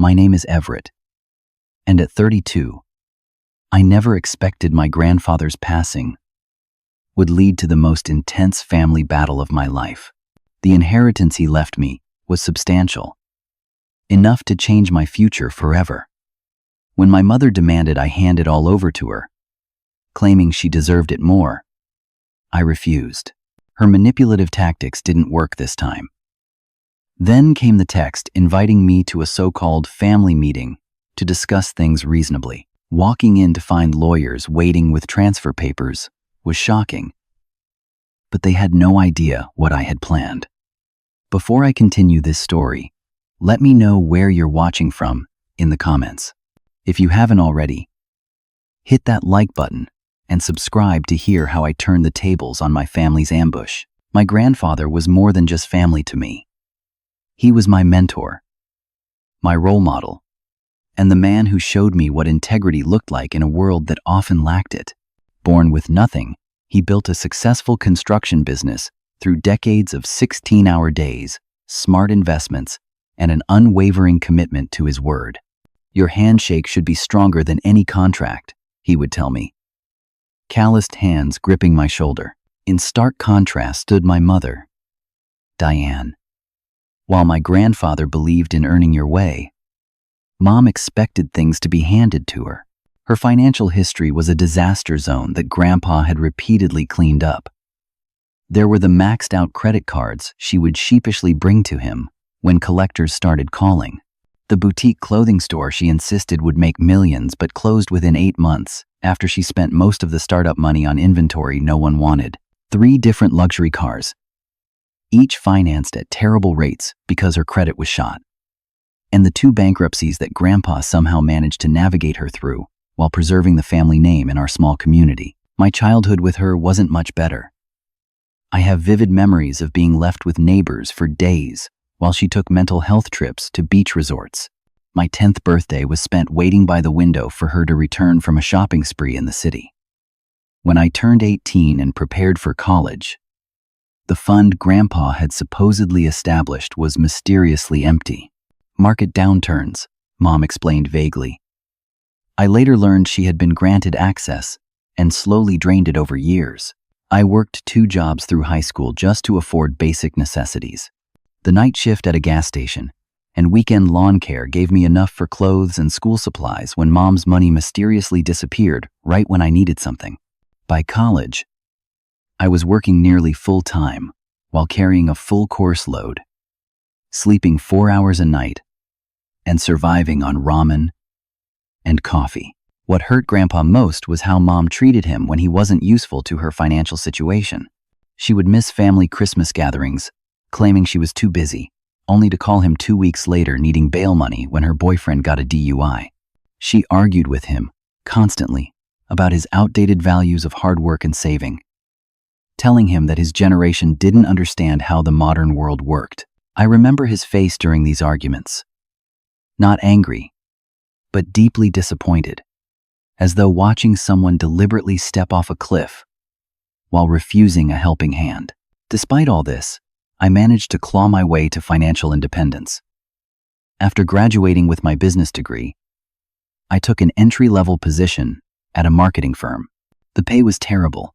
My name is Everett, and at 32, I never expected my grandfather's passing would lead to the most intense family battle of my life. The inheritance he left me was substantial, enough to change my future forever. When my mother demanded I hand it all over to her, claiming she deserved it more, I refused. Her manipulative tactics didn't work this time. Then came the text inviting me to a so-called family meeting to discuss things reasonably. Walking in to find lawyers waiting with transfer papers was shocking, but they had no idea what I had planned. Before I continue this story, let me know where you're watching from in the comments. If you haven't already, hit that like button and subscribe to hear how I turn the tables on my family's ambush. My grandfather was more than just family to me. He was my mentor, my role model, and the man who showed me what integrity looked like in a world that often lacked it. Born with nothing, he built a successful construction business through decades of 16-hour days, smart investments, and an unwavering commitment to his word. Your handshake should be stronger than any contract, he would tell me, calloused hands gripping my shoulder. In stark contrast stood my mother, Diane. While my grandfather believed in earning your way, Mom expected things to be handed to her. Her financial history was a disaster zone that Grandpa had repeatedly cleaned up. There were the maxed-out credit cards she would sheepishly bring to him when collectors started calling. The boutique clothing store she insisted would make millions but closed within 8 months after she spent most of the startup money on inventory no one wanted. 3 different luxury cars, each financed at terrible rates because her credit was shot. And the 2 bankruptcies that Grandpa somehow managed to navigate her through while preserving the family name in our small community. My childhood with her wasn't much better. I have vivid memories of being left with neighbors for days while she took mental health trips to beach resorts. My 10th birthday was spent waiting by the window for her to return from a shopping spree in the city. When I turned 18 and prepared for college, the fund Grandpa had supposedly established was mysteriously empty. Market downturns, Mom explained vaguely. I later learned she had been granted access and slowly drained it over years. I worked 2 jobs through high school just to afford basic necessities. The night shift at a gas station and weekend lawn care gave me enough for clothes and school supplies when Mom's money mysteriously disappeared right when I needed something. By college, I was working nearly full-time while carrying a full course load, sleeping 4 hours a night, and surviving on ramen and coffee. What hurt Grandpa most was how Mom treated him when he wasn't useful to her financial situation. She would miss family Christmas gatherings, claiming she was too busy, only to call him 2 weeks later needing bail money when her boyfriend got a DUI. She argued with him, constantly, about his outdated values of hard work and saving, telling him that his generation didn't understand how the modern world worked. I remember his face during these arguments. Not angry, but deeply disappointed, as though watching someone deliberately step off a cliff while refusing a helping hand. Despite all this, I managed to claw my way to financial independence. After graduating with my business degree, I took an entry-level position at a marketing firm. The pay was terrible,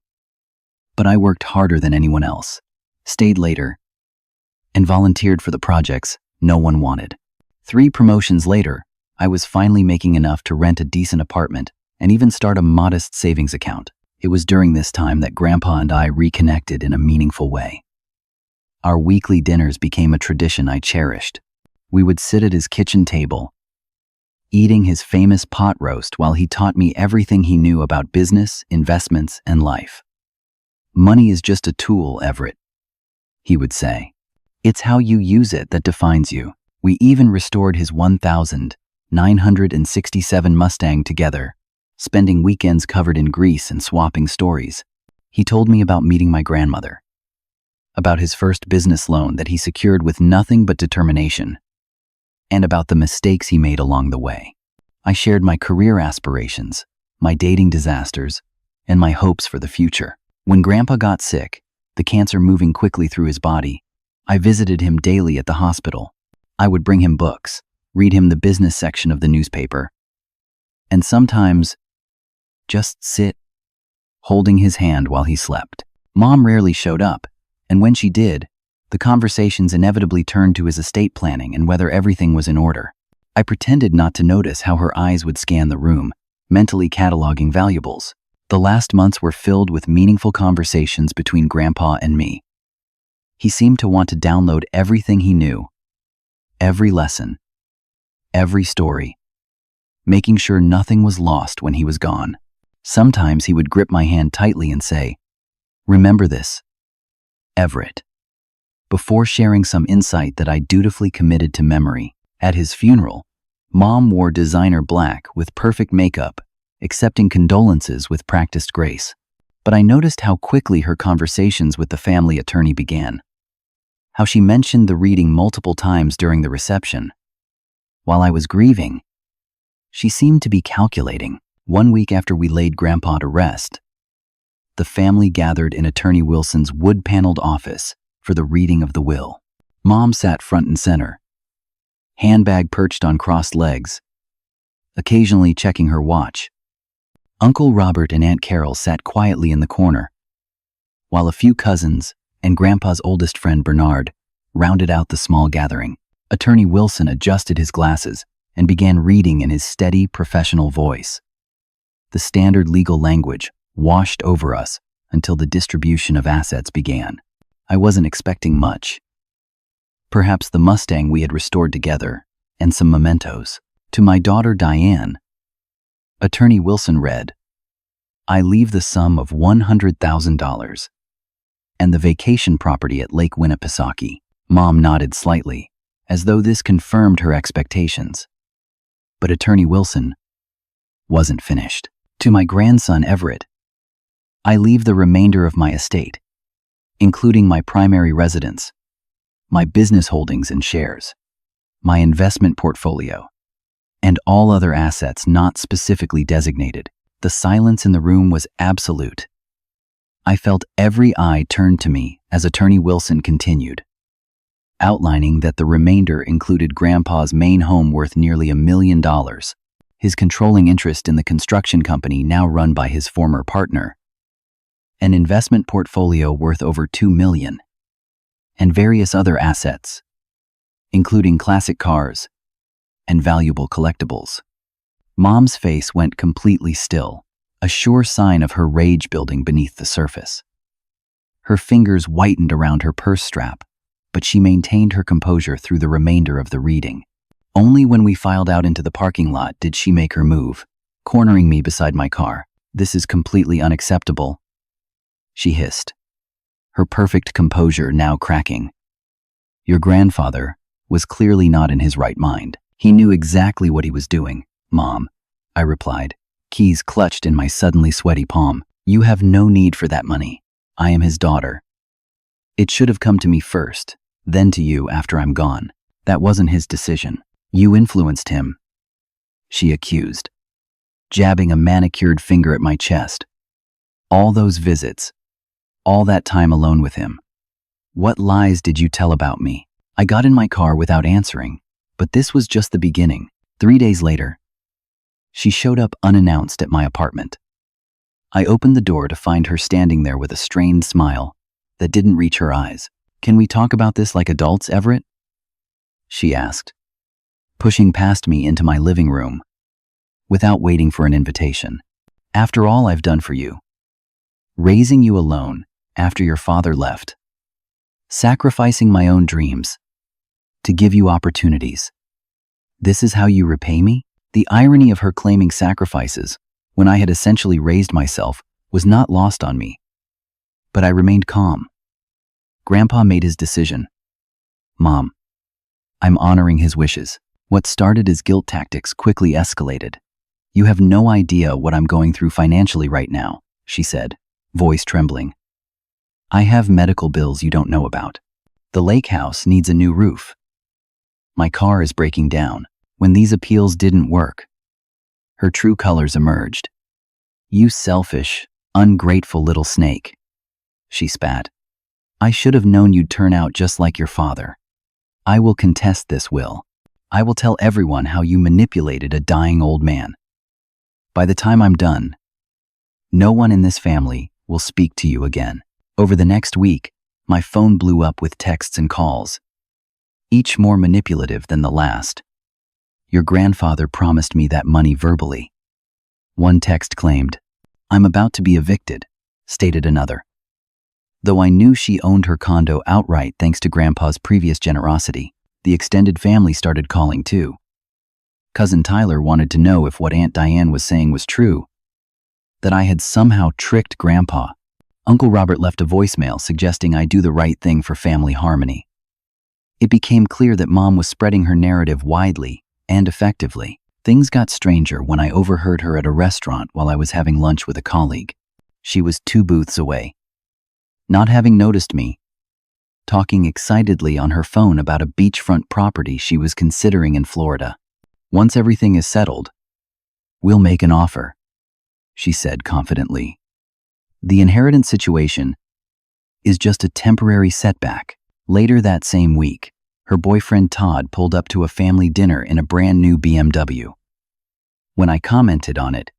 but I worked harder than anyone else, stayed later, and volunteered for the projects no one wanted. 3 promotions later, I was finally making enough to rent a decent apartment and even start a modest savings account. It was during this time that Grandpa and I reconnected in a meaningful way. Our weekly dinners became a tradition I cherished. We would sit at his kitchen table, eating his famous pot roast while he taught me everything he knew about business, investments, and life. "Money is just a tool, Everett," he would say. "It's how you use it that defines you." We even restored his 1967 Mustang together, spending weekends covered in grease and swapping stories. He told me about meeting my grandmother, about his first business loan that he secured with nothing but determination, and about the mistakes he made along the way. I shared my career aspirations, my dating disasters, and my hopes for the future. When Grandpa got sick, the cancer moving quickly through his body, I visited him daily at the hospital. I would bring him books, read him the business section of the newspaper, and sometimes just sit, holding his hand while he slept. Mom rarely showed up, and when she did, the conversations inevitably turned to his estate planning and whether everything was in order. I pretended not to notice how her eyes would scan the room, mentally cataloging valuables. The last months were filled with meaningful conversations between Grandpa and me. He seemed to want to download everything he knew, every lesson, every story, making sure nothing was lost when he was gone. Sometimes he would grip my hand tightly and say, "Remember this, Everett," before sharing some insight that I dutifully committed to memory. At his funeral, Mom wore designer black with perfect makeup, accepting condolences with practiced grace. But I noticed how quickly her conversations with the family attorney began. How she mentioned the reading multiple times during the reception. While I was grieving, she seemed to be calculating. 1 week after we laid Grandpa to rest, the family gathered in Attorney Wilson's wood-paneled office for the reading of the will. Mom sat front and center, handbag perched on crossed legs, occasionally checking her watch. Uncle Robert and Aunt Carol sat quietly in the corner, while a few cousins and Grandpa's oldest friend Bernard rounded out the small gathering. Attorney Wilson adjusted his glasses and began reading in his steady, professional voice. The standard legal language washed over us until the distribution of assets began. I wasn't expecting much. Perhaps the Mustang we had restored together and some mementos. To my daughter Diane, Attorney Wilson read, "I leave the sum of $100,000 and the vacation property at Lake Winnipesaukee." Mom nodded slightly, as though this confirmed her expectations. But Attorney Wilson wasn't finished. "To my grandson Everett, I leave the remainder of my estate, including my primary residence, my business holdings and shares, my investment portfolio, and all other assets not specifically designated." The silence in the room was absolute. I felt every eye turned to me as Attorney Wilson continued, outlining that the remainder included Grandpa's main home worth nearly $1 million, his controlling interest in the construction company now run by his former partner, an investment portfolio worth over $2 million, and various other assets, including classic cars and valuable collectibles. Mom's face went completely still, a sure sign of her rage building beneath the surface. Her fingers whitened around her purse strap, but she maintained her composure through the remainder of the reading. Only when we filed out into the parking lot did she make her move, cornering me beside my car. "This is completely unacceptable," she hissed, her perfect composure now cracking. "Your grandfather was clearly not in his right mind. He knew exactly what he was doing, Mom," I replied, keys clutched in my suddenly sweaty palm. "You have no need for that money. I am his daughter. It should have come to me first, then to you after I'm gone. That wasn't his decision. You influenced him," she accused, jabbing a manicured finger at my chest. "All those visits, all that time alone with him. What lies did you tell about me?" I got in my car without answering, but this was just the beginning. 3 days later, she showed up unannounced at my apartment. I opened the door to find her standing there with a strained smile that didn't reach her eyes. "Can we talk about this like adults, Everett?" she asked, pushing past me into my living room, without waiting for an invitation. "After all I've done for you, raising you alone after your father left, sacrificing my own dreams to give you opportunities, this is how you repay me?" The irony of her claiming sacrifices when I had essentially raised myself was not lost on me. But I remained calm. Grandpa made his decision. Mom, I'm honoring his wishes. What started as guilt tactics quickly escalated. "You have no idea what I'm going through financially right now," she said, voice trembling. "I have medical bills you don't know about. The lake house needs a new roof. My car is breaking down." When these appeals didn't work, her true colors emerged. "You selfish, ungrateful little snake," she spat. "I should have known you'd turn out just like your father. I will contest this will." I will tell everyone how you manipulated a dying old man. By the time I'm done, no one in this family will speak to you again." Over the next week, my phone blew up with texts and calls, each more manipulative than the last. "Your grandfather promised me that money verbally." One text claimed, "I'm about to be evicted," stated another. Though I knew she owned her condo outright thanks to Grandpa's previous generosity, the extended family started calling too. Cousin Tyler wanted to know if what Aunt Diane was saying was true, that I had somehow tricked Grandpa. Uncle Robert left a voicemail suggesting I do the right thing for family harmony. It became clear that Mom was spreading her narrative widely and effectively. Things got stranger when I overheard her at a restaurant while I was having lunch with a colleague. She was 2 booths away. Not having noticed me, talking excitedly on her phone about a beachfront property she was considering in Florida. "Once everything is settled, we'll make an offer," she said confidently. "The inheritance situation is just a temporary setback." Later that same week, her boyfriend Todd pulled up to a family dinner in a brand new BMW. When I commented on it,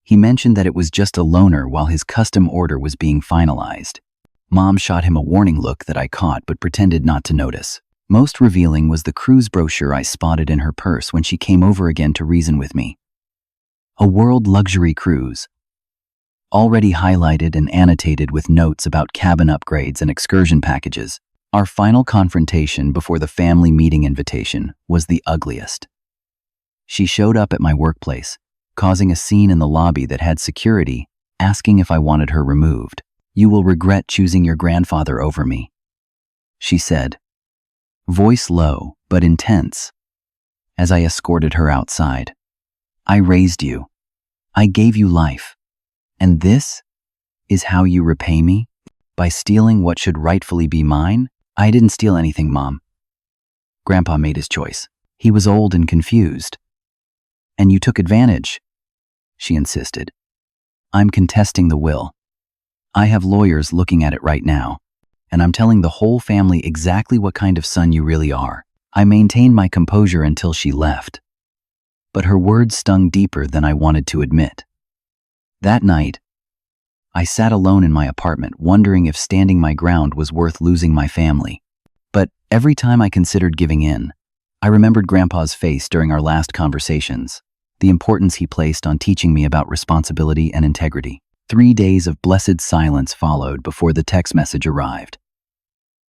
he mentioned that it was just a loaner while his custom order was being finalized. Mom shot him a warning look that I caught but pretended not to notice. Most revealing was the cruise brochure I spotted in her purse when she came over again to reason with me. A world luxury cruise, already highlighted and annotated with notes about cabin upgrades and excursion packages. Our final confrontation before the family meeting invitation was the ugliest. She showed up at my workplace, causing a scene in the lobby that had security asking if I wanted her removed. "You will regret choosing your grandfather over me," she said, voice low but intense, as I escorted her outside. "I raised you. I gave you life. And this is how you repay me? By stealing what should rightfully be mine?" "I didn't steal anything, Mom. Grandpa made his choice. He was old and confused. And you took advantage," she insisted. "I'm contesting the will. I have lawyers looking at it right now, and I'm telling the whole family exactly what kind of son you really are." I maintained my composure until she left, but her words stung deeper than I wanted to admit. That night, I sat alone in my apartment wondering if standing my ground was worth losing my family. But every time I considered giving in, I remembered Grandpa's face during our last conversations, the importance he placed on teaching me about responsibility and integrity. 3 days of blessed silence followed before the text message arrived.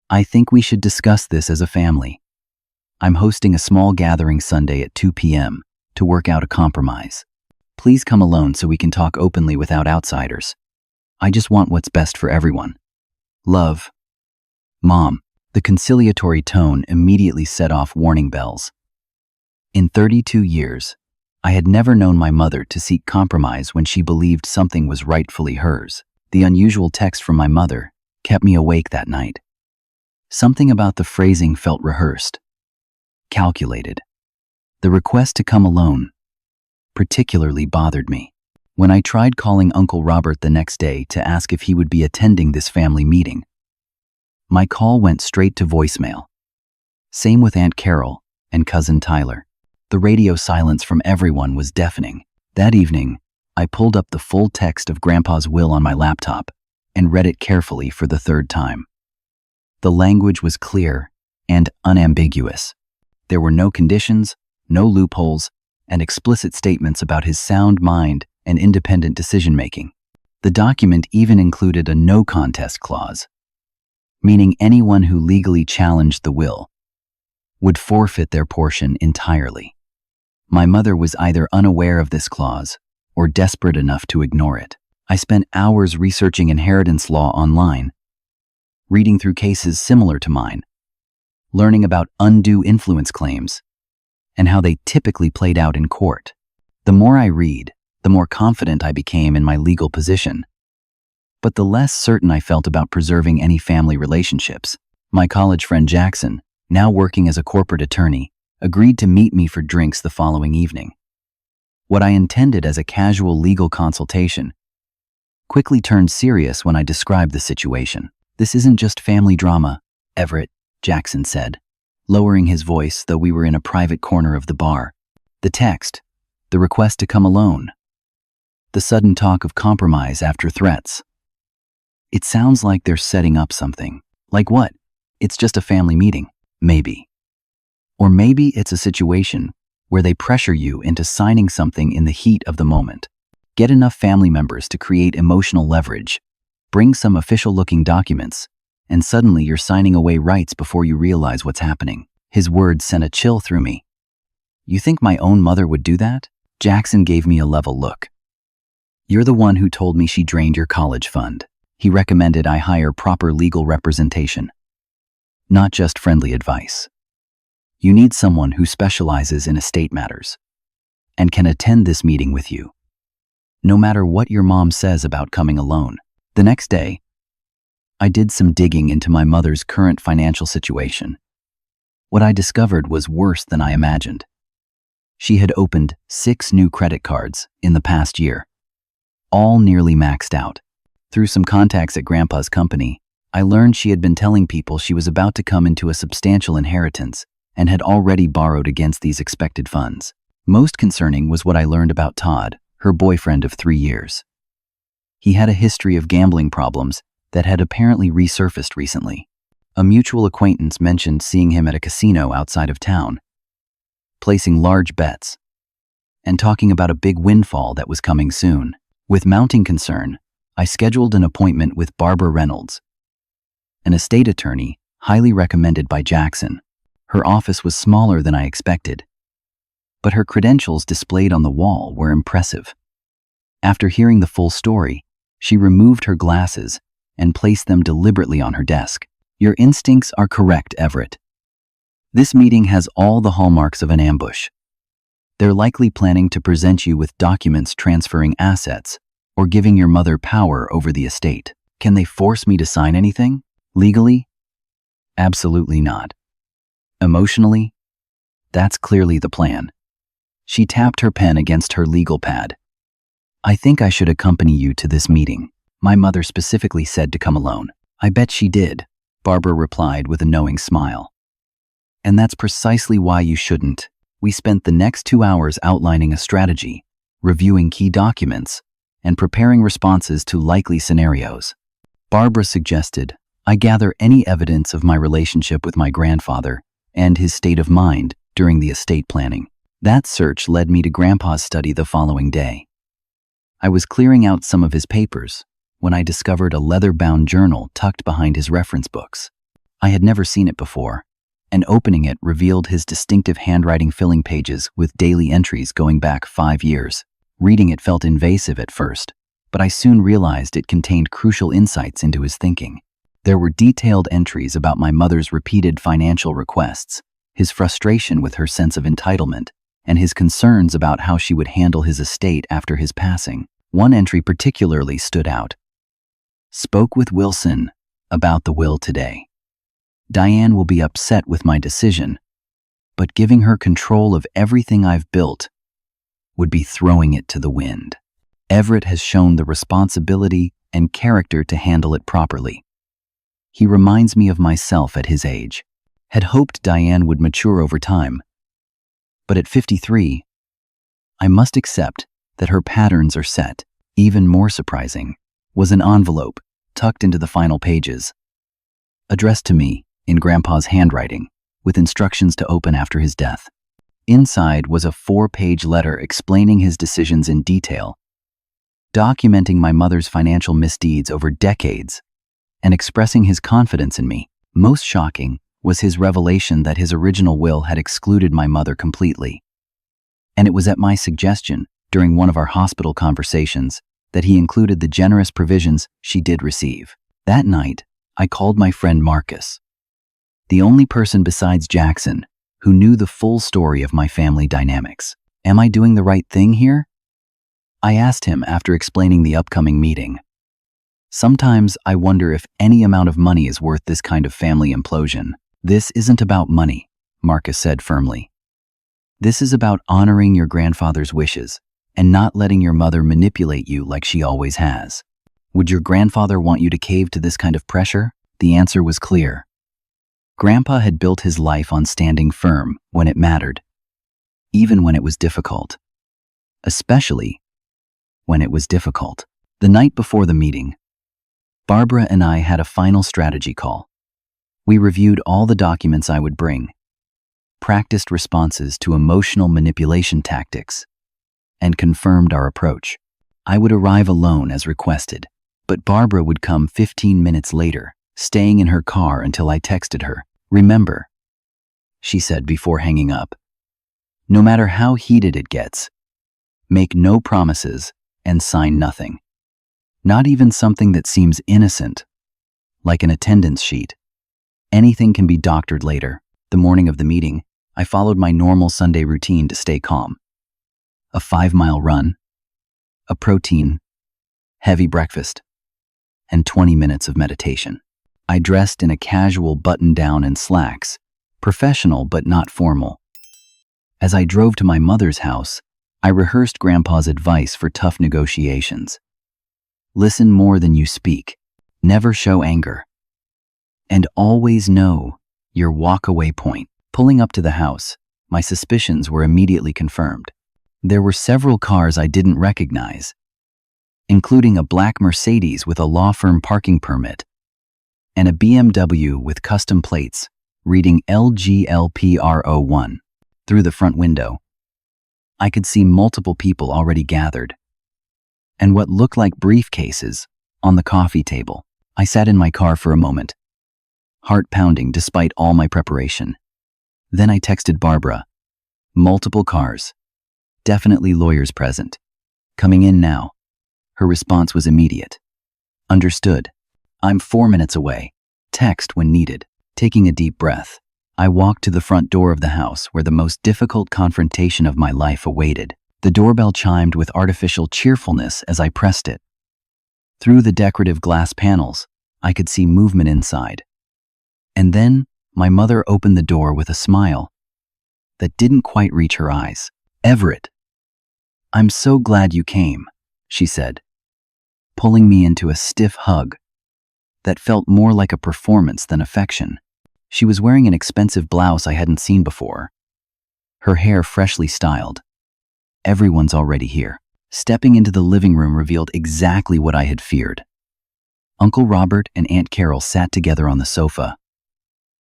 "I think we should discuss this as a family. I'm hosting a small gathering Sunday at 2 p.m. to work out a compromise. Please come alone so we can talk openly without outsiders. I just want what's best for everyone. Love, Mom." The conciliatory tone immediately set off warning bells. In 32 years, I had never known my mother to seek compromise when she believed something was rightfully hers. The unusual text from my mother kept me awake that night. Something about the phrasing felt rehearsed, calculated. The request to come alone particularly bothered me. When I tried calling Uncle Robert the next day to ask if he would be attending this family meeting, my call went straight to voicemail. Same with Aunt Carol and Cousin Tyler. The radio silence from everyone was deafening. That evening, I pulled up the full text of Grandpa's will on my laptop and read it carefully for the 3rd time. The language was clear and unambiguous. There were no conditions, no loopholes, and explicit statements about his sound mind and independent decision-making. The document even included a no contest clause, meaning anyone who legally challenged the will would forfeit their portion entirely. My mother was either unaware of this clause or desperate enough to ignore it. I spent hours researching inheritance law online, reading through cases similar to mine, learning about undue influence claims and how they typically played out in court. The more I read, the more confident I became in my legal position, but the less certain I felt about preserving any family relationships. My college friend Jackson, now working as a corporate attorney, agreed to meet me for drinks the following evening. What I intended as a casual legal consultation quickly turned serious when I described the situation. "This isn't just family drama, Everett," Jackson said, lowering his voice though we were in a private corner of the bar. The text, the request to come alone, the sudden talk of compromise after threats. It sounds like they're setting up something. Like what? It's just a family meeting. Maybe. Or maybe it's a situation where they pressure you into signing something in the heat of the moment. Get enough family members to create emotional leverage, bring some official-looking documents, and suddenly you're signing away rights before you realize what's happening. His words sent a chill through me. You think my own mother would do that? Jackson gave me a level look. You're the one who told me she drained your college fund. He recommended I hire proper legal representation, not just friendly advice. You need someone who specializes in estate matters and can attend this meeting with you, no matter what your mom says about coming alone. The next day, I did some digging into my mother's current financial situation. What I discovered was worse than I imagined. She had opened 6 new credit cards in the past year, all nearly maxed out. Through some contacts at Grandpa's company, I learned she had been telling people she was about to come into a substantial inheritance and had already borrowed against these expected funds. Most concerning was what I learned about Todd, her boyfriend of 3 years. He had a history of gambling problems that had apparently resurfaced recently. A mutual acquaintance mentioned seeing him at a casino outside of town, placing large bets, and talking about a big windfall that was coming soon. With mounting concern, I scheduled an appointment with Barbara Reynolds, an estate attorney highly recommended by Jackson. Her office was smaller than I expected, but her credentials displayed on the wall were impressive. After hearing the full story, she removed her glasses and placed them deliberately on her desk. Your instincts are correct, Everett. This meeting has all the hallmarks of an ambush. They're likely planning to present you with documents transferring assets or giving your mother power over the estate. Can they force me to sign anything? Legally? Absolutely not. Emotionally? That's clearly the plan. She tapped her pen against her legal pad. I think I should accompany you to this meeting. My mother specifically said to come alone. I bet she did, Barbara replied with a knowing smile. And that's precisely why you shouldn't. We spent the next 2 hours outlining a strategy, reviewing key documents, and preparing responses to likely scenarios. Barbara suggested I gather any evidence of my relationship with my grandfather and his state of mind during the estate planning. That search led me to Grandpa's study the following day. I was clearing out some of his papers when I discovered a leather-bound journal tucked behind his reference books. I had never seen it before, and opening it revealed his distinctive handwriting filling pages with daily entries going back 5 years. Reading it felt invasive at first, but I soon realized it contained crucial insights into his thinking. There were detailed entries about my mother's repeated financial requests, his frustration with her sense of entitlement, and his concerns about how she would handle his estate after his passing. One entry particularly stood out. Spoke with Wilson about the will today. Diane will be upset with my decision, but giving her control of everything I've built would be throwing it to the wind. Everett has shown the responsibility and character to handle it properly. He reminds me of myself at his age. Had hoped Diane would mature over time, but at 53, I must accept that her patterns are set. Even more surprising was an envelope tucked into the final pages, addressed to me in Grandpa's handwriting, with instructions to open after his death. Inside was a 4-page letter explaining his decisions in detail, documenting my mother's financial misdeeds over decades, and expressing his confidence in me. Most shocking was his revelation that his original will had excluded my mother completely. And it was at my suggestion, during one of our hospital conversations, that he included the generous provisions she did receive. That night, I called my friend Marcus, the only person besides Jackson who knew the full story of my family dynamics. Am I doing the right thing here? I asked him after explaining the upcoming meeting. Sometimes I wonder if any amount of money is worth this kind of family implosion. This isn't about money, Marcus said firmly. This is about honoring your grandfather's wishes and not letting your mother manipulate you like she always has. Would your grandfather want you to cave to this kind of pressure? The answer was clear. Grandpa had built his life on standing firm when it mattered, even when it was difficult. Especially when it was difficult. The night before the meeting, Barbara and I had a final strategy call. We reviewed all the documents I would bring, practiced responses to emotional manipulation tactics, and confirmed our approach. I would arrive alone as requested, but Barbara would come 15 minutes later, staying in her car until I texted her. "Remember," she said before hanging up, "no matter how heated it gets, make no promises and sign nothing. Not even something that seems innocent, like an attendance sheet. Anything can be doctored later." The morning of the meeting, I followed my normal Sunday routine to stay calm. A 5-mile run, a protein, heavy breakfast, and 20 minutes of meditation. I dressed in a casual button-down and slacks, professional but not formal. As I drove to my mother's house, I rehearsed Grandpa's advice for tough negotiations. Listen more than you speak, never show anger, and always know your walk-away point. Pulling up to the house, my suspicions were immediately confirmed. There were several cars I didn't recognize, including a black Mercedes with a law firm parking permit and a BMW with custom plates reading LGLPR01. Through the front window, I could see multiple people already gathered, and what looked like briefcases on the coffee table. I sat in my car for a moment, heart pounding despite all my preparation. Then I texted Barbara. "Multiple cars. Definitely lawyers present. Coming in now." Her response was immediate. "Understood. I'm 4 minutes away. Text when needed." Taking a deep breath, I walked to the front door of the house where the most difficult confrontation of my life awaited. The doorbell chimed with artificial cheerfulness as I pressed it. Through the decorative glass panels, I could see movement inside. And then, my mother opened the door with a smile that didn't quite reach her eyes. "Everett, I'm so glad you came," she said, pulling me into a stiff hug that felt more like a performance than affection. She was wearing an expensive blouse I hadn't seen before, her hair freshly styled. "Everyone's already here." Stepping into the living room revealed exactly what I had feared. Uncle Robert and Aunt Carol sat together on the sofa,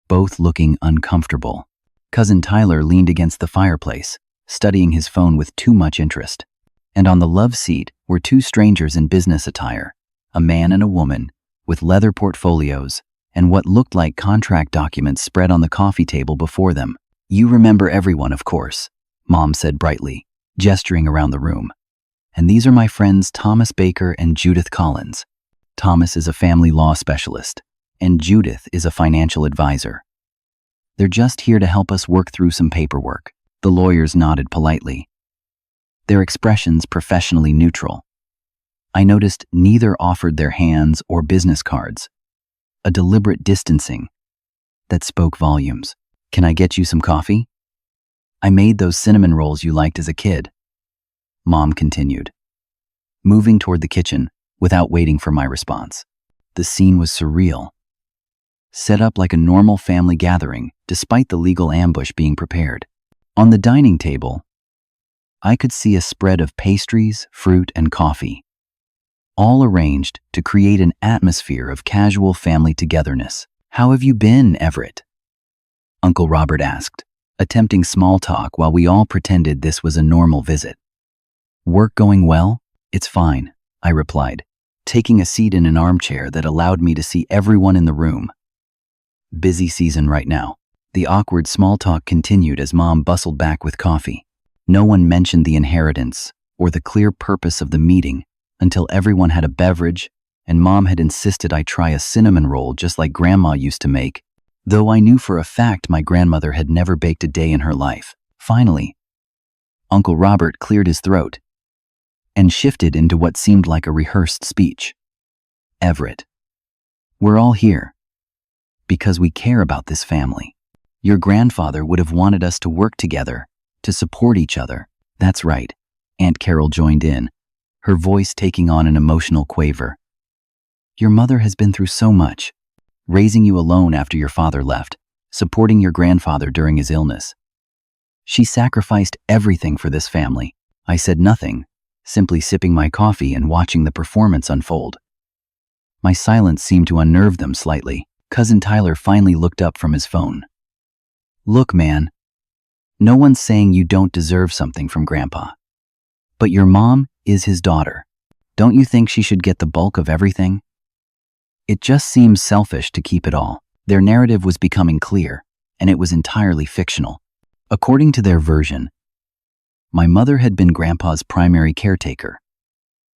both looking uncomfortable. Cousin Tyler leaned against the fireplace, studying his phone with too much interest. And on the love seat were two strangers in business attire, a man and a woman, with leather portfolios and what looked like contract documents spread on the coffee table before them. "You remember everyone, of course," Mom said brightly, gesturing around the room. "And these are my friends Thomas Baker and Judith Collins. Thomas is a family law specialist, and Judith is a financial advisor. They're just here to help us work through some paperwork." The lawyers nodded politely, their expressions professionally neutral. I noticed neither offered their hands or business cards, a deliberate distancing that spoke volumes. "Can I get you some coffee? I made those cinnamon rolls you liked as a kid," Mom continued, moving toward the kitchen without waiting for my response. The scene was surreal, set up like a normal family gathering despite the legal ambush being prepared. On the dining table, I could see a spread of pastries, fruit, and coffee, all arranged to create an atmosphere of casual family togetherness. "How have you been, Everett?" Uncle Robert asked, attempting small talk while we all pretended this was a normal visit. "Work going well? It's fine," I replied, taking a seat in an armchair that allowed me to see everyone in the room. "Busy season right now." The awkward small talk continued as Mom bustled back with coffee. No one mentioned the inheritance or the clear purpose of the meeting until everyone had a beverage and Mom had insisted I try a cinnamon roll just like Grandma used to make, though I knew for a fact my grandmother had never baked a day in her life. Finally, Uncle Robert cleared his throat and shifted into what seemed like a rehearsed speech. "Everett, we're all here because we care about this family. Your grandfather would have wanted us to work together, to support each other." "That's right," Aunt Carol joined in, her voice taking on an emotional quaver. "Your mother has been through so much, raising you alone after your father left, supporting your grandfather during his illness. She sacrificed everything for this family. I said nothing, simply sipping my coffee and watching the performance unfold. My silence seemed to unnerve them slightly. Cousin Tyler finally looked up from his phone. Look, man. No one's saying you don't deserve something from Grandpa. But your mom is his daughter. Don't you think she should get the bulk of everything? It just seems selfish to keep it all. Their narrative was becoming clear, and it was entirely fictional. According to their version, my mother had been Grandpa's primary caretaker,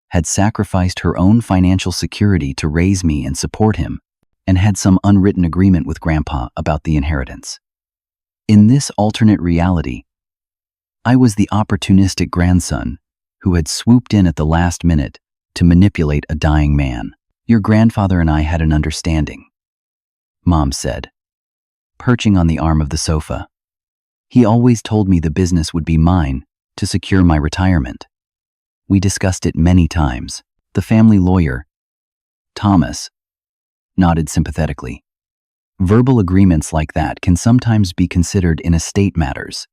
had sacrificed her own financial security to raise me and support him, and had some unwritten agreement with Grandpa about the inheritance. In this alternate reality, I was the opportunistic grandson who had swooped in at the last minute to manipulate a dying man. Your grandfather and I had an understanding, Mom said, perching on the arm of the sofa. He always told me the business would be mine to secure my retirement. We discussed it many times. The family lawyer, Thomas, nodded sympathetically. Verbal agreements like that can sometimes be considered in estate matters,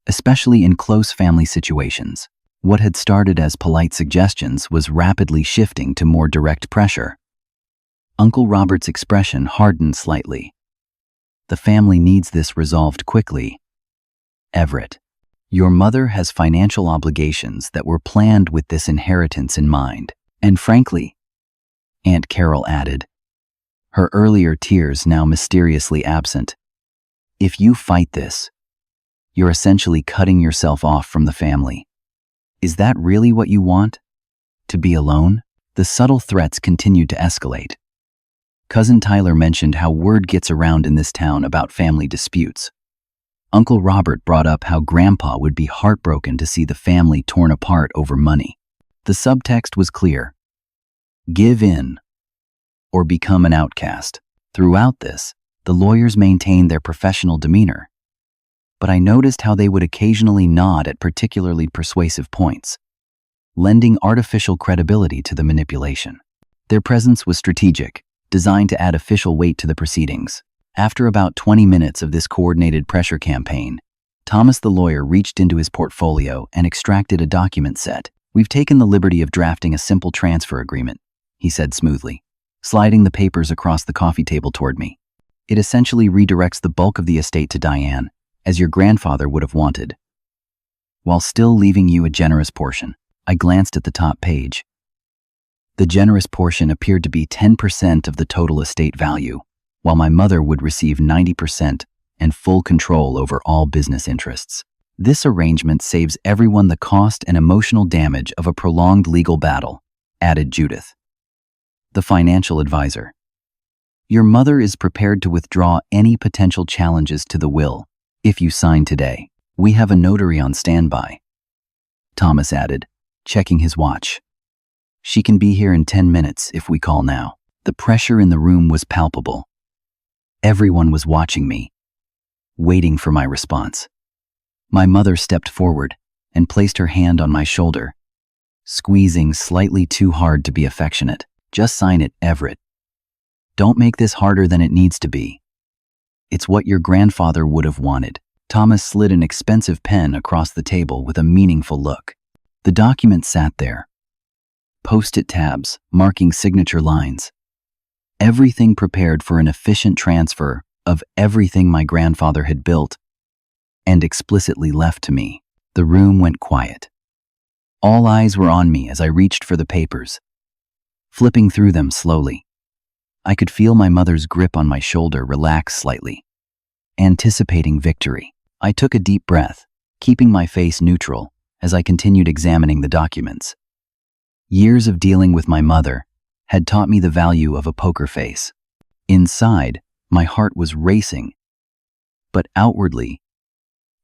especially in close family situations. What had started as polite suggestions was rapidly shifting to more direct pressure. Uncle Robert's expression hardened slightly. The family needs this resolved quickly. Everett, your mother has financial obligations that were planned with this inheritance in mind. And frankly, Aunt Carol added, her earlier tears now mysteriously absent, if you fight this, you're essentially cutting yourself off from the family. Is that really what you want? To be alone? The subtle threats continued to escalate. Cousin Tyler mentioned how word gets around in this town about family disputes. Uncle Robert brought up how Grandpa would be heartbroken to see the family torn apart over money. The subtext was clear. Give in, or become an outcast. Throughout this, the lawyers maintained their professional demeanor, but I noticed how they would occasionally nod at particularly persuasive points, lending artificial credibility to the manipulation. Their presence was strategic, designed to add official weight to the proceedings. After about 20 minutes of this coordinated pressure campaign, Thomas the lawyer reached into his portfolio and extracted a document set. We've taken the liberty of drafting a simple transfer agreement, he said smoothly, sliding the papers across the coffee table toward me. It essentially redirects the bulk of the estate to Diane, as your grandfather would have wanted, while still leaving you a generous portion. I glanced at the top page. The generous portion appeared to be 10% of the total estate value, while my mother would receive 90% and full control over all business interests. This arrangement saves everyone the cost and emotional damage of a prolonged legal battle, added Judith, the financial advisor. Your mother is prepared to withdraw any potential challenges to the will if you sign today. We have a notary on standby, Thomas added, checking his watch. She can be here in 10 minutes if we call now. The pressure in the room was palpable. Everyone was watching me, waiting for my response. My mother stepped forward and placed her hand on my shoulder, squeezing slightly too hard to be affectionate. Just sign it, Everett. Don't make this harder than it needs to be. It's what your grandfather would have wanted. Thomas slid an expensive pen across the table with a meaningful look. The document sat there. Post-it tabs marking signature lines. Everything prepared for an efficient transfer of everything my grandfather had built and explicitly left to me. The room went quiet. All eyes were on me as I reached for the papers, flipping through them slowly. I could feel my mother's grip on my shoulder relax slightly, anticipating victory. I took a deep breath, keeping my face neutral as I continued examining the documents. Years of dealing with my mother had taught me the value of a poker face. Inside, my heart was racing, but outwardly,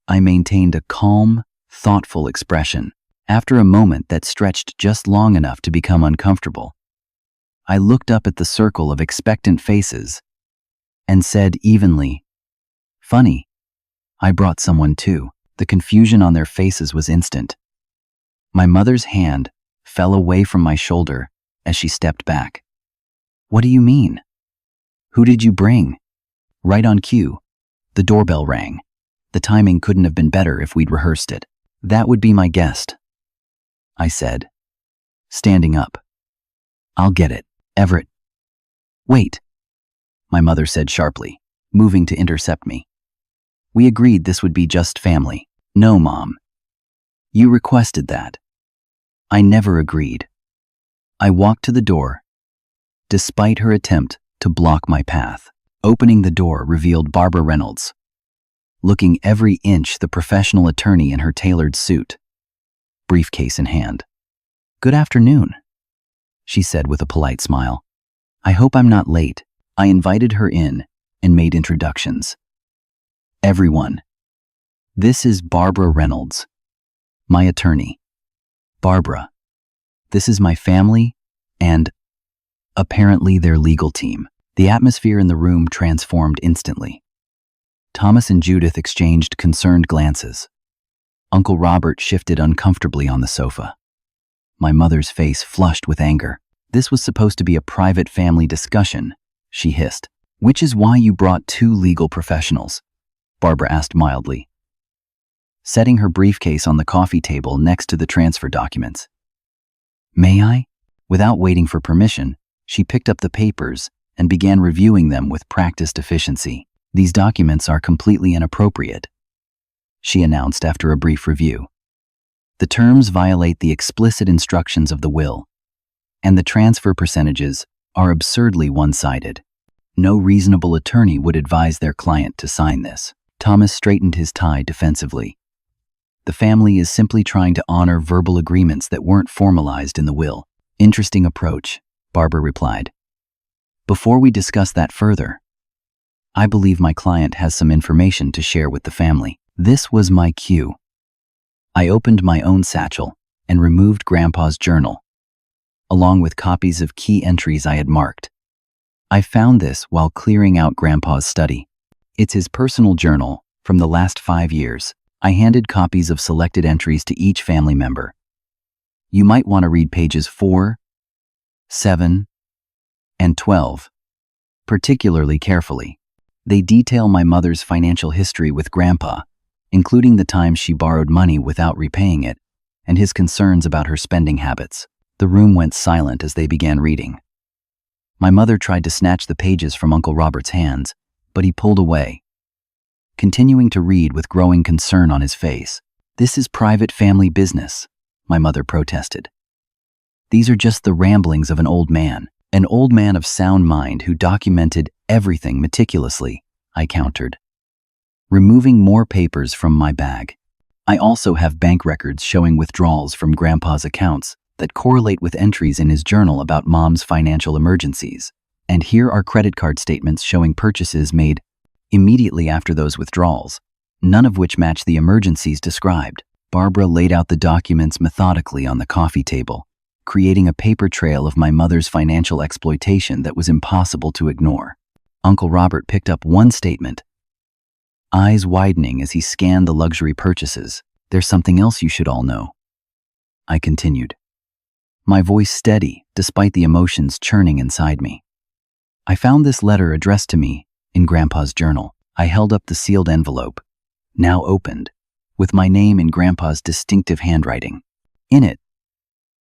I maintained a calm, thoughtful expression. After a moment that stretched just long enough to become uncomfortable, I looked up at the circle of expectant faces and said evenly, "Funny, I brought someone too." The confusion on their faces was instant. My mother's hand fell away from my shoulder as she stepped back. "What do you mean? Who did you bring?" Right on cue, The doorbell rang. The timing couldn't have been better if we'd rehearsed it. "That would be my guest," I said, standing up. "I'll get it, Everett." "Wait," my mother said sharply, moving to intercept me. "We agreed this would be just family." "No, Mom. You requested that." "I never agreed." I walked to the door, despite her attempt to block my path. Opening the door revealed Barbara Reynolds, looking every inch the professional attorney in her tailored suit, briefcase in hand. "Good afternoon," she said with a polite smile. "I hope I'm not late." I invited her in and made introductions. "Everyone, this is Barbara Reynolds, my attorney. Barbara, this is my family and, apparently, their legal team." The atmosphere in the room transformed instantly. Thomas and Judith exchanged concerned glances. Uncle Robert shifted uncomfortably on the sofa. My mother's face flushed with anger. "This was supposed to be a private family discussion," she hissed. "Which is why you brought two legal professionals?" Barbara asked mildly, setting her briefcase on the coffee table next to the transfer documents. "May I?" Without waiting for permission, she picked up the papers and began reviewing them with practiced efficiency. "These documents are completely inappropriate," she announced after a brief review. "The terms violate the explicit instructions of the will, and the transfer percentages are absurdly one-sided. No reasonable attorney would advise their client to sign this." Thomas straightened his tie defensively. "The family is simply trying to honor verbal agreements that weren't formalized in the will." "Interesting approach," Barbara replied. "Before we discuss that further, I believe my client has some information to share with the family." This was my cue. I opened my own satchel and removed Grandpa's journal, along with copies of key entries I had marked. I found this while clearing out Grandpa's study. It's his personal journal from the last 5 years. I handed copies of selected entries to each family member. "You might want to read pages 4, 7, and 12, particularly carefully. They detail my mother's financial history with Grandpa, including the times she borrowed money without repaying it, and his concerns about her spending habits." The room went silent as they began reading. My mother tried to snatch the pages from Uncle Robert's hands, but he pulled away, continuing to read with growing concern on his face. "This is private family business," my mother protested. "These are just the ramblings of an old man of sound mind who documented everything meticulously," I countered, removing more papers from my bag. "I also have bank records showing withdrawals from Grandpa's accounts that correlate with entries in his journal about Mom's financial emergencies. And here are credit card statements showing purchases made immediately after those withdrawals, none of which match the emergencies described." Barbara laid out the documents methodically on the coffee table, creating a paper trail of my mother's financial exploitation that was impossible to ignore. Uncle Robert picked up one statement, eyes widening as he scanned the luxury purchases. "There's something else you should all know," I continued, my voice steady despite the emotions churning inside me. "I found this letter addressed to me in Grandpa's journal." I held up the sealed envelope, now opened, with my name in Grandpa's distinctive handwriting. In it,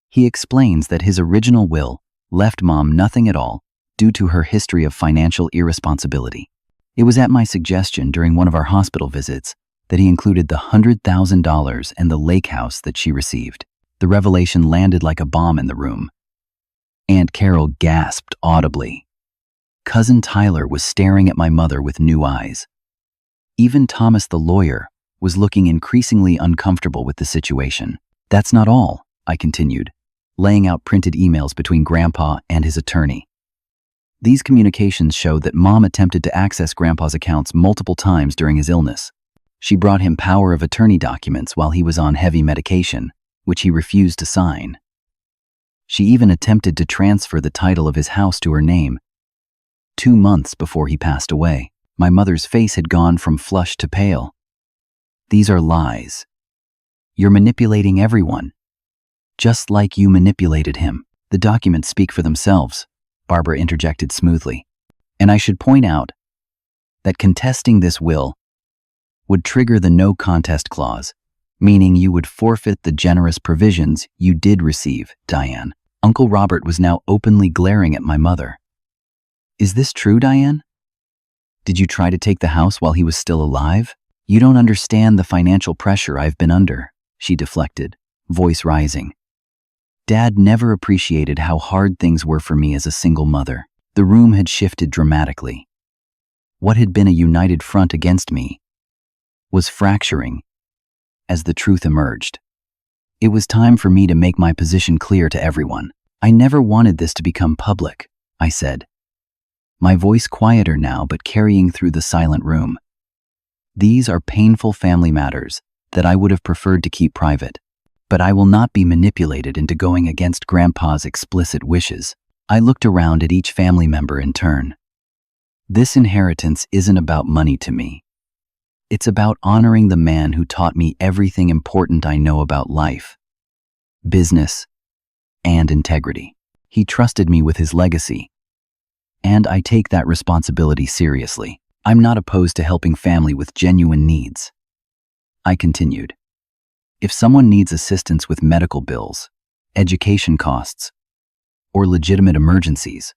he explains that his original will left Mom nothing at all due to her history of financial irresponsibility. It was at my suggestion during one of our hospital visits that he included the $100,000 and the lake house that she received. The revelation landed like a bomb in the room. Aunt Carol gasped audibly. Cousin Tyler was staring at my mother with new eyes. Even Thomas the lawyer was looking increasingly uncomfortable with the situation. "That's not all," I continued, laying out printed emails between Grandpa and his attorney. "These communications showed that Mom attempted to access Grandpa's accounts multiple times during his illness. She brought him power of attorney documents while he was on heavy medication, which he refused to sign. She even attempted to transfer the title of his house to her name 2 months before he passed away." My mother's face had gone from flushed to pale. "These are lies. You're manipulating everyone, just like you manipulated him." "The documents speak for themselves," Barbara interjected smoothly. "And I should point out that contesting this will would trigger the no contest clause, meaning you would forfeit the generous provisions you did receive, Diane. Uncle Robert was now openly glaring at my mother. Is this true, Diane? Did you try to take the house while he was still alive? You don't understand the financial pressure I've been under, she deflected, voice rising. Dad never appreciated how hard things were for me as a single mother. The room had shifted dramatically. What had been a united front against me was fracturing as the truth emerged. It was time for me to make my position clear to everyone. I never wanted this to become public, I said, my voice quieter now but carrying through the silent room. These are painful family matters that I would have preferred to keep private, but I will not be manipulated into going against Grandpa's explicit wishes. I looked around at each family member in turn. This inheritance isn't about money to me. It's about honoring the man who taught me everything important I know about life, business, and integrity. He trusted me with his legacy, and I take that responsibility seriously. I'm not opposed to helping family with genuine needs. I continued. If someone needs assistance with medical bills, education costs, or legitimate emergencies,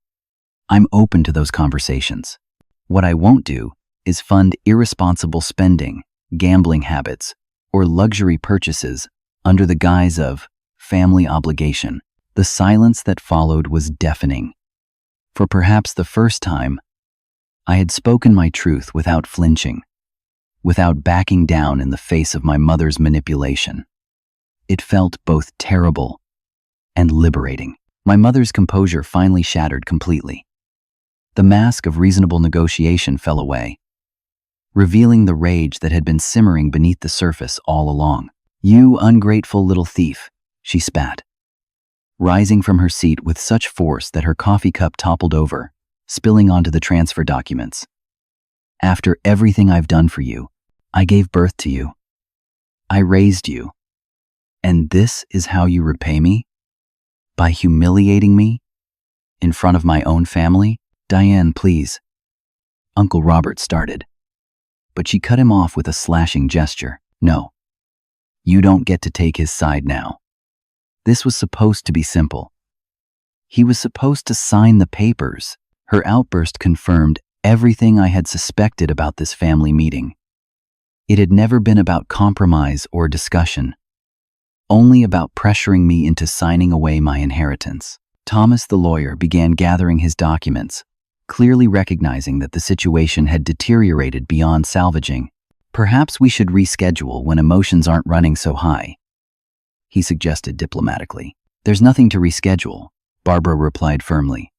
I'm open to those conversations. What I won't do is fund irresponsible spending, gambling habits, or luxury purchases under the guise of family obligation. The silence that followed was deafening. For perhaps the first time, I had spoken my truth without flinching, without backing down in the face of my mother's manipulation. It felt both terrible and liberating. My mother's composure finally shattered completely. The mask of reasonable negotiation fell away, revealing the rage that had been simmering beneath the surface all along. You ungrateful little thief, she spat, rising from her seat with such force that her coffee cup toppled over, spilling onto the transfer documents. After everything I've done for you, I gave birth to you. I raised you. And this is how you repay me? By humiliating me in front of my own family? Diane, please. Uncle Robert started, but she cut him off with a slashing gesture. No, you don't get to take his side now. This was supposed to be simple. He was supposed to sign the papers. Her outburst confirmed everything I had suspected about this family meeting. It had never been about compromise or discussion, only about pressuring me into signing away my inheritance. Thomas, the lawyer, began gathering his documents, clearly recognizing that the situation had deteriorated beyond salvaging. Perhaps we should reschedule when emotions aren't running so high, he suggested diplomatically. There's nothing to reschedule, Barbara replied firmly.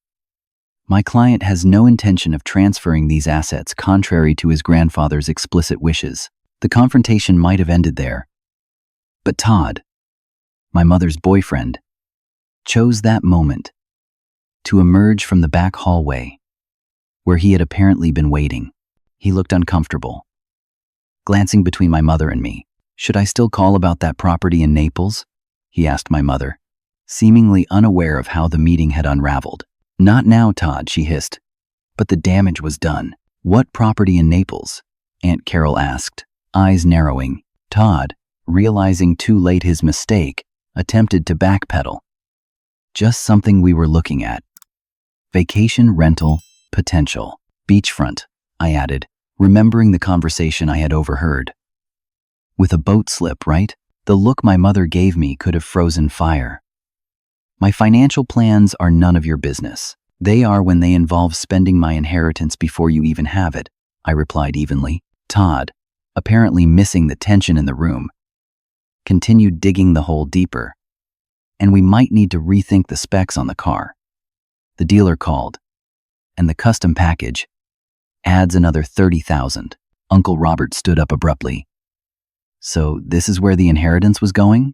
My client has no intention of transferring these assets contrary to his grandfather's explicit wishes. The confrontation might have ended there, but Todd, my mother's boyfriend, chose that moment to emerge from the back hallway where he had apparently been waiting. He looked uncomfortable, glancing between my mother and me. Should I still call about that property in Naples? He asked my mother, seemingly unaware of how the meeting had unraveled. Not now, Todd, she hissed. But the damage was done. What property in Naples? Aunt Carol asked, eyes narrowing. Todd, realizing too late his mistake, attempted to backpedal. Just something we were looking at. Vacation rental potential. Beachfront, I added, remembering the conversation I had overheard. With a boat slip, right? The look my mother gave me could have frozen fire. My financial plans are none of your business. They are when they involve spending my inheritance before you even have it, I replied evenly. Todd, apparently missing the tension in the room, continued digging the hole deeper. And we might need to rethink the specs on the car. The dealer called, and the custom package adds another $30,000. Uncle Robert stood up abruptly. So this is where the inheritance was going?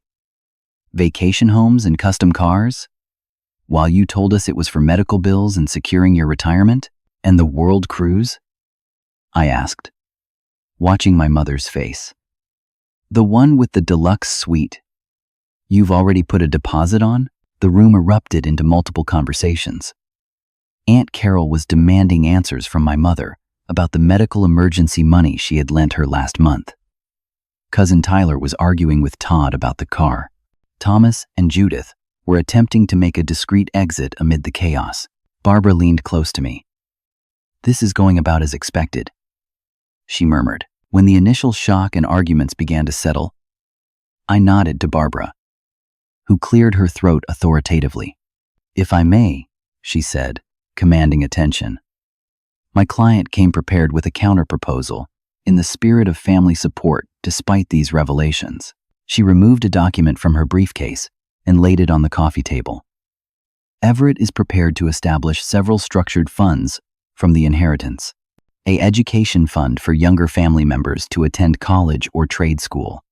Vacation homes and custom cars? While you told us it was for medical bills and securing your retirement? And the world cruise? I asked, watching my mother's face. The one with the deluxe suite you've already put a deposit on? The room erupted into multiple conversations. Aunt Carol was demanding answers from my mother, about the medical emergency money she had lent her last month. Cousin Tyler was arguing with Todd about the car. Thomas and Judith were attempting to make a discreet exit amid the chaos. Barbara leaned close to me. "This is going about as expected," she murmured. When the initial shock and arguments began to settle, I nodded to Barbara, who cleared her throat authoritatively. "If I may," she said, commanding attention. My client came prepared with a counterproposal in the spirit of family support despite these revelations. She removed a document from her briefcase and laid it on the coffee table. Everett is prepared to establish several structured funds from the inheritance. An education fund for younger family members to attend college or trade school.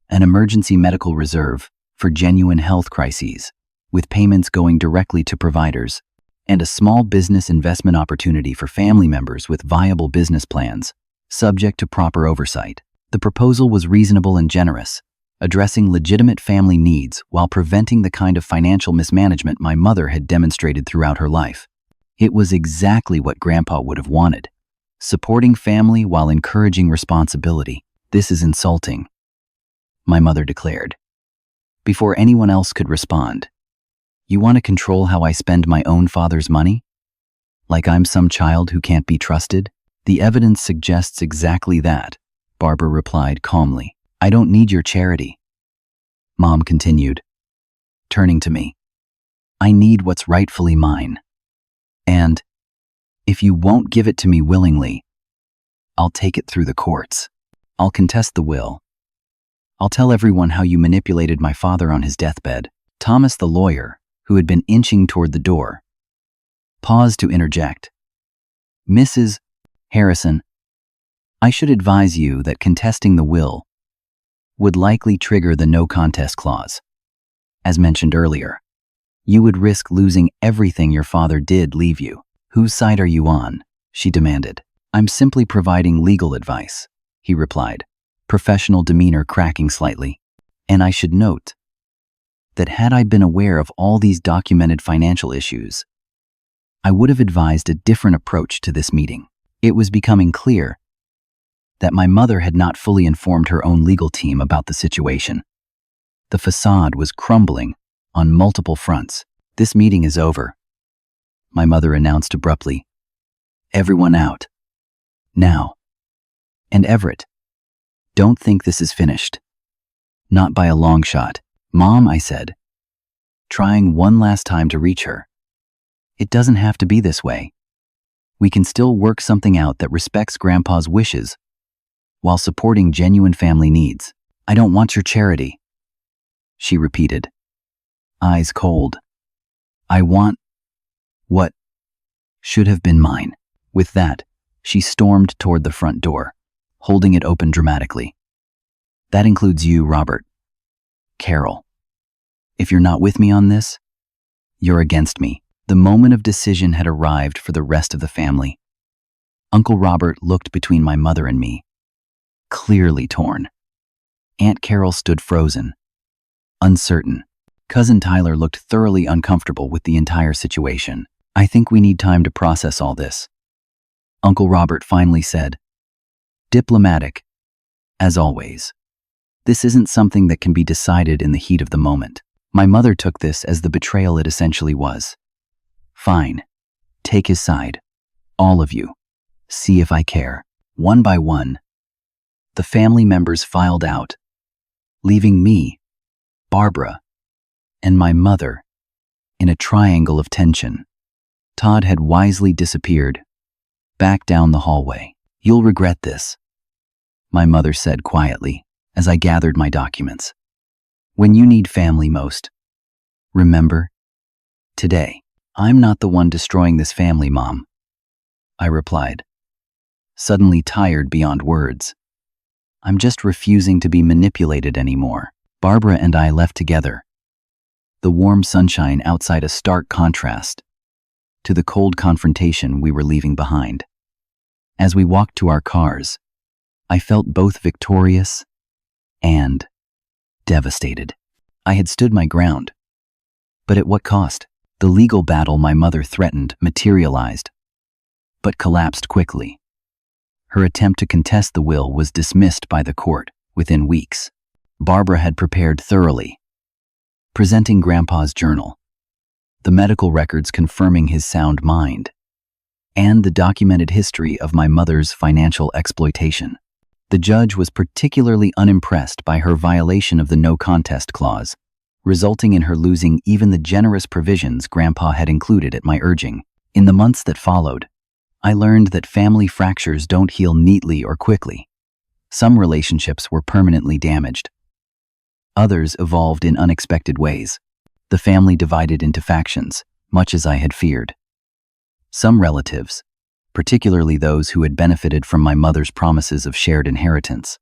An emergency medical reserve for genuine health crises, with payments going directly to providers, and a small business investment opportunity for family members with viable business plans, subject to proper oversight. The proposal was reasonable and generous, addressing legitimate family needs while preventing the kind of financial mismanagement my mother had demonstrated throughout her life. It was exactly what Grandpa would have wanted. Supporting family while encouraging responsibility. "This is insulting," my mother declared. Before anyone else could respond, "You want to control how I spend my own father's money? Like I'm some child who can't be trusted?" "The evidence suggests exactly that," Barbara replied calmly. "I don't need your charity," Mom continued, turning to me. "I need what's rightfully mine. And if you won't give it to me willingly, I'll take it through the courts. I'll contest the will. I'll tell everyone how you manipulated my father on his deathbed." Thomas, the lawyer, who had been inching toward the door, paused to interject. "Mrs. Harrison, I should advise you that contesting the will would likely trigger the no contest clause. As mentioned earlier, you would risk losing everything your father did leave you." "Whose side are you on?" she demanded. "I'm simply providing legal advice," he replied, professional demeanor cracking slightly. "And I should note that had I been aware of all these documented financial issues, I would have advised a different approach to this meeting." It was becoming clear that my mother had not fully informed her own legal team about the situation. The facade was crumbling on multiple fronts. "This meeting is over," my mother announced abruptly. "Everyone out. Now. And Everett, don't think this is finished. Not by a long shot." "Mom," I said, trying one last time to reach her. "It doesn't have to be this way. We can still work something out that respects Grandpa's wishes while supporting genuine family needs." "I don't want your charity," she repeated, eyes cold. "I want what should have been mine." With that, she stormed toward the front door, holding it open dramatically. "That includes you, Robert. Carol. If you're not with me on this, you're against me." The moment of decision had arrived for the rest of the family. Uncle Robert looked between my mother and me, clearly torn. Aunt Carol stood frozen, uncertain. Cousin Tyler looked thoroughly uncomfortable with the entire situation. "I think we need time to process all this," Uncle Robert finally said. Diplomatic, as always. "This isn't something that can be decided in the heat of the moment." My mother took this as the betrayal it essentially was. "Fine. Take his side. All of you. See if I care." One by one, the family members filed out, leaving me, Barbara, and my mother in a triangle of tension. Todd had wisely disappeared, back down the hallway. "You'll regret this," my mother said quietly as I gathered my documents. "When you need family most. Remember, today." "I'm not the one destroying this family, Mom," I replied, suddenly tired beyond words. "I'm just refusing to be manipulated anymore." Barbara and I left together, the warm sunshine outside a stark contrast to the cold confrontation we were leaving behind. As we walked to our cars, I felt both victorious and devastated. I had stood my ground, but at what cost? The legal battle my mother threatened materialized, but collapsed quickly. Her attempt to contest the will was dismissed by the court within weeks. Barbara had prepared thoroughly, presenting Grandpa's journal, the medical records confirming his sound mind, and the documented history of my mother's financial exploitation. The judge was particularly unimpressed by her violation of the no contest clause, resulting in her losing even the generous provisions Grandpa had included at my urging. In the months that followed, I learned that family fractures don't heal neatly or quickly. Some relationships were permanently damaged. Others evolved in unexpected ways. The family divided into factions, much as I had feared. Some relatives, particularly those who had benefited from my mother's promises of shared inheritance,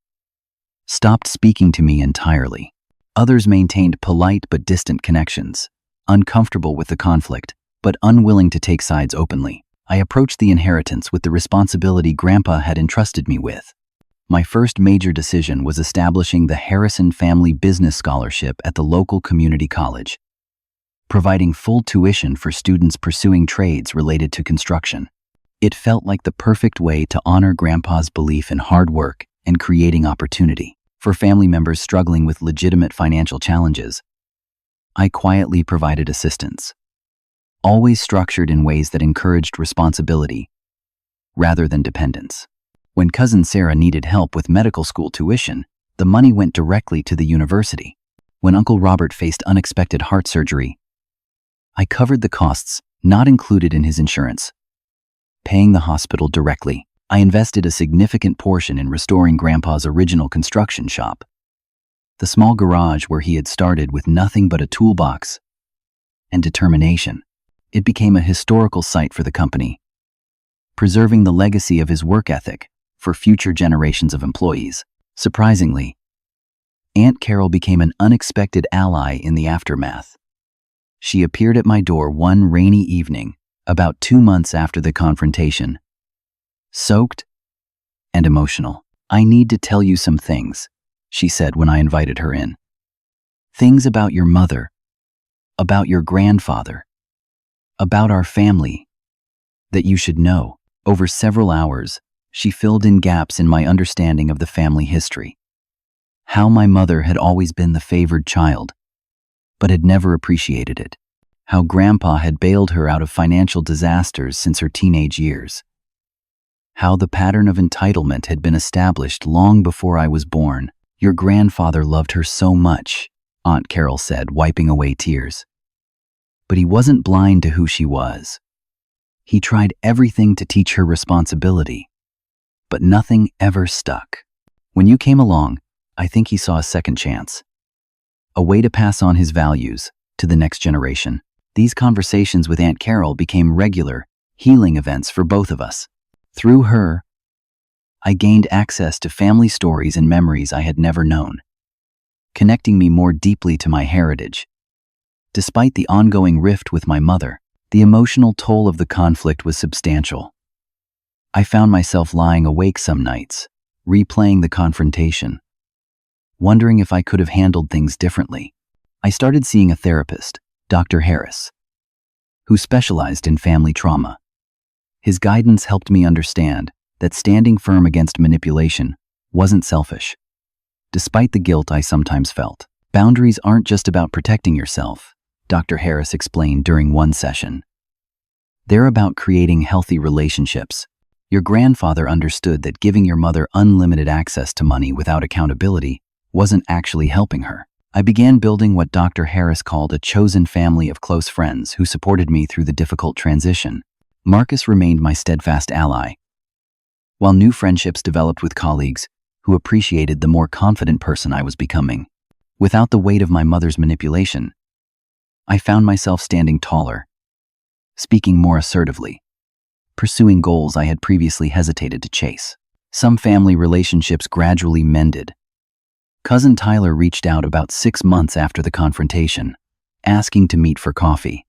stopped speaking to me entirely. Others maintained polite but distant connections, uncomfortable with the conflict, but unwilling to take sides openly. I approached the inheritance with the responsibility Grandpa had entrusted me with. My first major decision was establishing the Harrison Family Business Scholarship at the local community college, providing full tuition for students pursuing trades related to construction. It felt like the perfect way to honor Grandpa's belief in hard work and creating opportunity. For family members struggling with legitimate financial challenges, I quietly provided assistance, always structured in ways that encouraged responsibility rather than dependence. When Cousin Sarah needed help with medical school tuition, the money went directly to the university. When Uncle Robert faced unexpected heart surgery, I covered the costs not included in his insurance, paying the hospital directly. I invested a significant portion in restoring Grandpa's original construction shop, the small garage where he had started with nothing but a toolbox and determination. It became a historical site for the company, preserving the legacy of his work ethic for future generations of employees. Surprisingly, Aunt Carol became an unexpected ally in the aftermath. She appeared at my door one rainy evening, about 2 months after the confrontation, soaked and emotional. "I need to tell you some things," she said when I invited her in. "Things about your mother, about your grandfather, about our family, that you should know." Over several hours, she filled in gaps in my understanding of the family history. How my mother had always been the favored child, but had never appreciated it. How Grandpa had bailed her out of financial disasters since her teenage years. How the pattern of entitlement had been established long before I was born. "Your grandfather loved her so much," Aunt Carol said, wiping away tears. "But he wasn't blind to who she was. He tried everything to teach her responsibility, but nothing ever stuck. When you came along, I think he saw a second chance, a way to pass on his values to the next generation." These conversations with Aunt Carol became regular, healing events for both of us. Through her, I gained access to family stories and memories I had never known, connecting me more deeply to my heritage. Despite the ongoing rift with my mother, the emotional toll of the conflict was substantial. I found myself lying awake some nights, replaying the confrontation, wondering if I could have handled things differently. I started seeing a therapist, Dr. Harris, who specialized in family trauma. His guidance helped me understand that standing firm against manipulation wasn't selfish. Despite the guilt I sometimes felt, boundaries aren't just about protecting yourself, Dr. Harris explained during one session. They're about creating healthy relationships. Your grandfather understood that giving your mother unlimited access to money without accountability wasn't actually helping her. I began building what Dr. Harris called a chosen family of close friends who supported me through the difficult transition. Marcus remained my steadfast ally, while new friendships developed with colleagues who appreciated the more confident person I was becoming. Without the weight of my mother's manipulation, I found myself standing taller, speaking more assertively, pursuing goals I had previously hesitated to chase. Some family relationships gradually mended. Cousin Tyler reached out about 6 months after the confrontation, asking to meet for coffee.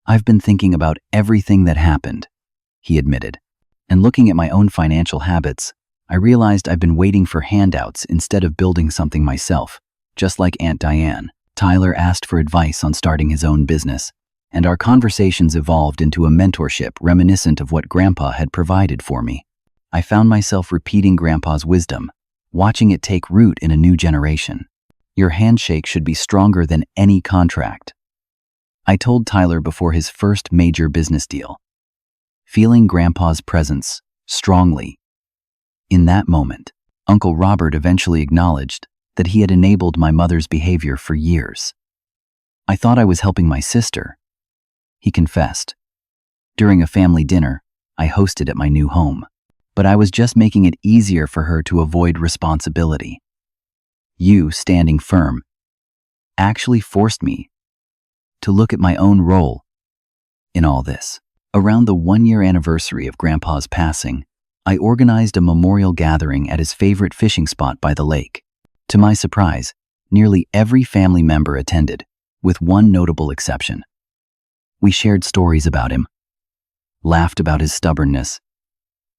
"I've been thinking about everything that happened," he admitted, "and looking at my own financial habits, I realized I've been waiting for handouts instead of building something myself, just like Aunt Diane." Tyler asked for advice on starting his own business, and our conversations evolved into a mentorship reminiscent of what Grandpa had provided for me. I found myself repeating Grandpa's wisdom, watching it take root in a new generation. Your handshake should be stronger than any contract. I told Tyler before his first major business deal, feeling Grandpa's presence strongly. In that moment, Uncle Robert eventually acknowledged that he had enabled my mother's behavior for years. I thought I was helping my sister, he confessed. During a family dinner I hosted at my new home, but I was just making it easier for her to avoid responsibility. You, standing firm, actually forced me to look at my own role in all this. Around the 1-year anniversary of Grandpa's passing, I organized a memorial gathering at his favorite fishing spot by the lake. To my surprise, nearly every family member attended, with one notable exception. We shared stories about him, laughed about his stubbornness,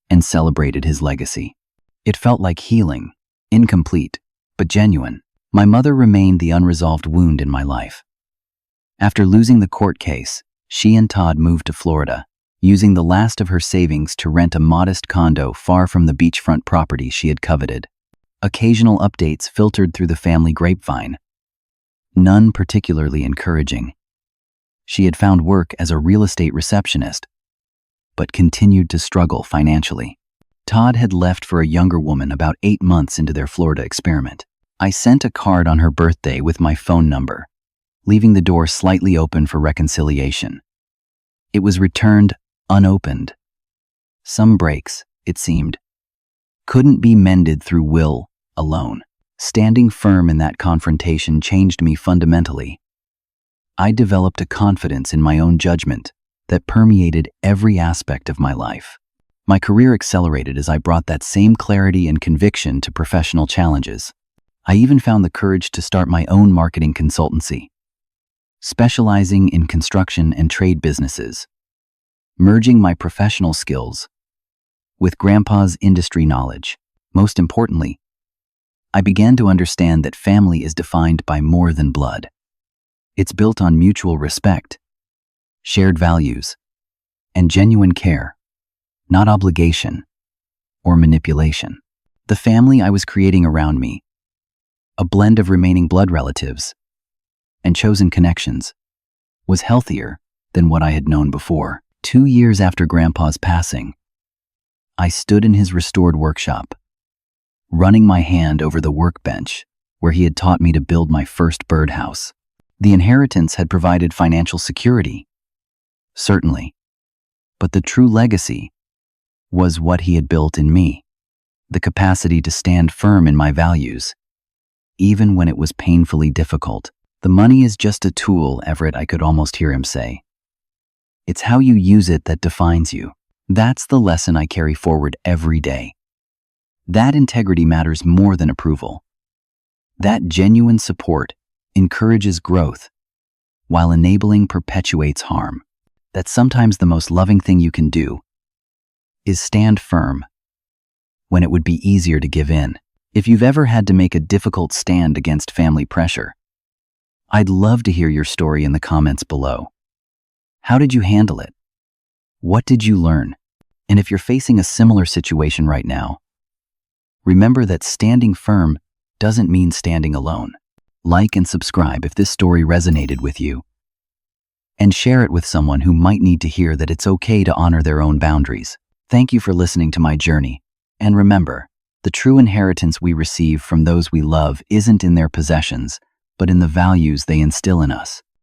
and celebrated his legacy. It felt like healing, incomplete, but genuine. My mother remained the unresolved wound in my life. After losing the court case, she and Todd moved to Florida, using the last of her savings to rent a modest condo far from the beachfront property she had coveted. Occasional updates filtered through the family grapevine, none particularly encouraging. She had found work as a real estate receptionist, but continued to struggle financially. Todd had left for a younger woman about 8 months into their Florida experiment. I sent a card on her birthday with my phone number, leaving the door slightly open for reconciliation. It was returned unopened. Some breaks, it seemed, couldn't be mended through will alone. Standing firm in that confrontation changed me fundamentally. I developed a confidence in my own judgment that permeated every aspect of my life. My career accelerated as I brought that same clarity and conviction to professional challenges. I even found the courage to start my own marketing consultancy, specializing in construction and trade businesses, merging my professional skills with Grandpa's industry knowledge. Most importantly, I began to understand that family is defined by more than blood. It's built on mutual respect, shared values, and genuine care, not obligation or manipulation. The family I was creating around me, a blend of remaining blood relatives and chosen connections, was healthier than what I had known before. 2 years after Grandpa's passing, I stood in his restored workshop, running my hand over the workbench where he had taught me to build my first birdhouse. The inheritance had provided financial security, certainly, but the true legacy was what he had built in me, the capacity to stand firm in my values, even when it was painfully difficult. The money is just a tool, Everett, I could almost hear him say. It's how you use it that defines you. That's the lesson I carry forward every day. That integrity matters more than approval. That genuine support encourages growth, while enabling perpetuates harm. That sometimes the most loving thing you can do is stand firm when it would be easier to give in. If you've ever had to make a difficult stand against family pressure, I'd love to hear your story in the comments below. How did you handle it? What did you learn? And if you're facing a similar situation right now, remember that standing firm doesn't mean standing alone. Like and subscribe if this story resonated with you, and share it with someone who might need to hear that it's okay to honor their own boundaries. Thank you for listening to my journey. And remember, the true inheritance we receive from those we love isn't in their possessions, but in the values they instill in us.